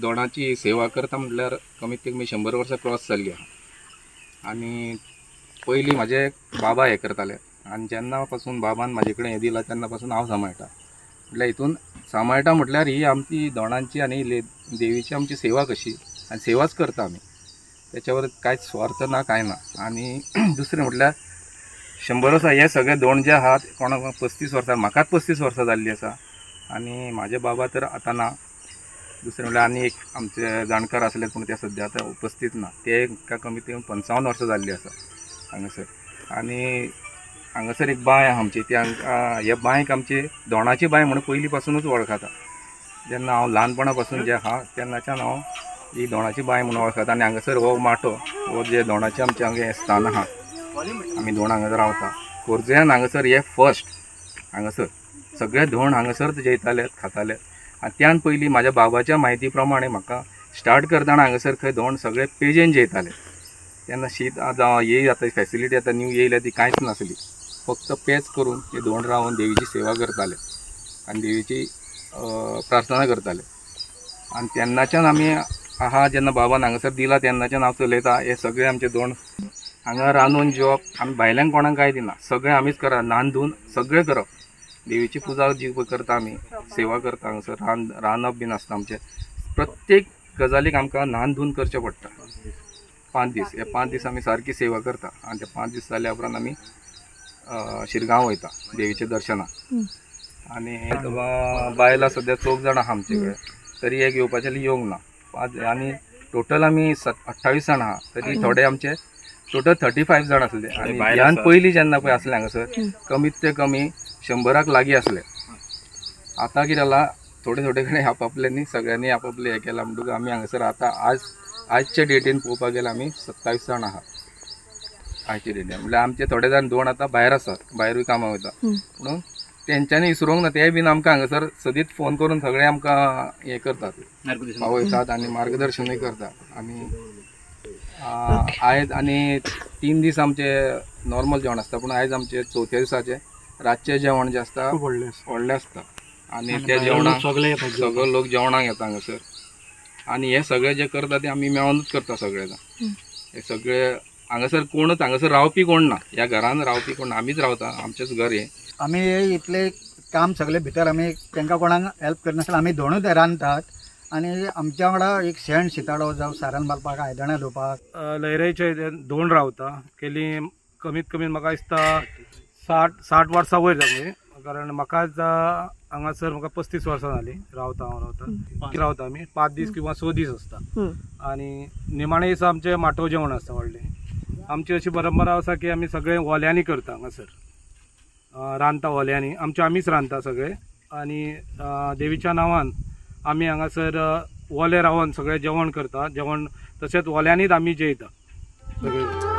दोणाची सेवा करता म्हटल्यार कमीत कमी 100 वर्सां क्रॉस जाल्ली आहा। आनी पयलीं म्हाजे बाबा हे करताले आनी जेन्ना पासून बाबान म्हाजे कडेन हें दिलां तेन्ना पासून हांव सांबाळटा। म्हटल्यार हितून सांबाळटा म्हटल्यार ही आमची दोणांची आनी देवीची आमची सेवा कशी आनी सेवाच करता आमी, त्याच्यावर कांयच स्वार्थ ना कांय ना। आनी दुसरें म्हटल्यार 100 वर्सां हे सगळे दोण जे आहात कोणाक 35 वर्सां, म्हाकाच 35 वर्सां जाल्ली आसा आनी म्हाजे बाबा तर आतां ना। दुसरें म्हटल्यार आनी एक आमचे जाणकार आसले पूण ते सद्या आतां उपस्थित ना, ते कमीत कमी 55 वर्सां जाल्ली आसा हांगासर। आनी हांगासर एक बांय आहा आमची, ती ह्या बांयक आमची दोणाची बांय म्हणून पयलीं पासूनच वळखता। जेन्ना हांव ल्हानपणा पासून जे आहा तेन्नाच्यान हांव ही दोणाची बांय म्हणून वळखता। आनी हांगासर हो माटो हो जे दोणाचें आमचें हांगा स्थान आहा, आमी दोण हांगा रावता खोर्जुयान। हांगासर हे फर्स्ट, हांगासर सगळे धोण हांगासर जेयताले खाताले। आनी त्यान पयलीं म्हाज्या बाबाच्या म्हायती प्रमाणे म्हाका स्टार्ट करतना हांगासर खंय धोण सगळे पेजेन जेयताले। तेन्ना शीत जावं येय आतां फॅसिलिटी आतां न्यू येयल्या ती कांयच नासली, फक्त पेज करून ते धोण रावन देवीची सेवा करताले आनी देवीची प्रार्थना करताले। आनी तेन्नाच्यान आमी आहा, जेन्ना बाबान हांगासर दिला तेन्नाच्यान हांव चलयता हे सगळे आमचे धोण हांगा रांदून जेवप। आमी भायल्यांक कोणाक कांय दिना, सगळें आमीच करप, न्हावन धुवन सगळें करप। देवीची पुजा जी करता आमी, सेवा करता हांगासर रांदप बीन आसता आमचें। प्रत्येक गजालीक आमकां न्हावन धुवन करचें पडटा। 5 दीस, हे 5 दीस आमी सारकी सेवा करता आनी ते 5 दीस जाल्या उपरांत आमी शिरगांव वयता देवीचे दर्शनाक। आनी बायलां सद्या 4 जाण आहा आमचे कडेन, तरी एक येवपाचे येवंक ना। 5 आनी टोटल आमी 28 जाण आहा, तरी थोडे आमचे टोटल 35 जाण आसले। आनी ह्यान पयलीं जेन्ना पळय आसले हांगासर कमीत ते कमी 100राक लागीं आसले। आतां कितें जालां, थोडे थोडे कडेन आपापल्यांनी सगळ्यांनी आपापले हें केलां म्हणटकूच आमी हांगासर आतां आजचे डेटीन पळोवपाक गेल्यार आमी 27 जाण आहा आजचे डेटीन। म्हळ्यार आमचे थोडे जाण दोण आतां भायर आसात, भायरूय कामां वयता, म्हणून तेंच्यांनी विसरूंक ना। ते बीन आमकां हांगासर सदींच फोन करून सगळे आमकां हें करतात, पावयतात आनी मार्गदर्शनूय करतात। आनी आयज आनी 3 दीस आमचे नॉर्मल जेवण आसता, पूण आयज आमचे 4थ्या दिसाचे रातचें जेवण जें आसता व्हडलें आसता। आनी त्या जेवणाक सगळे लोक जेवणाक येता हांगासर। आनी हे सगळे जे करता ते आमी मेळोनूच करता सगळे जाण। हे सगळे हांगासर कोणूच हांगासर रावपी कोण ना, ह्या घरान रावपी कोण ना, आमीच रावता, आमचेच घर हे। आमी इतले काम सगळे भितर आमी तांकां कोणाक हेल्प करनासतना आमी दोनूच रांदतात। आनी आमच्या वांगडा एक शेण शिताळो जावं सारण बांदपाक, आयदनां धुवपाक लयरेचे दोन रावता केली। कमीत कमी म्हाका दिसता 60 वर्सां वयर जाली, कारण म्हाकाच हांगासर म्हाका 35 वर्सां जाली रावता आमी 5 दीस किंवा 6 दीस आसता। आनी निमाणे दिसा आमचे माटो जेवण आसता व्हडलें। आमची अशी परंपरा आसा की आमी सगळे ओल्यांनी करता हांगासर, रांदता ओल्यांनी, आमीच रांदता सगळे। आनी देवीच्या नांवान आमी हांगासर ओले रावन सगळे जेवण करता, जेवण तशेंच ओल्यांनीच आमी जेयता सगळे।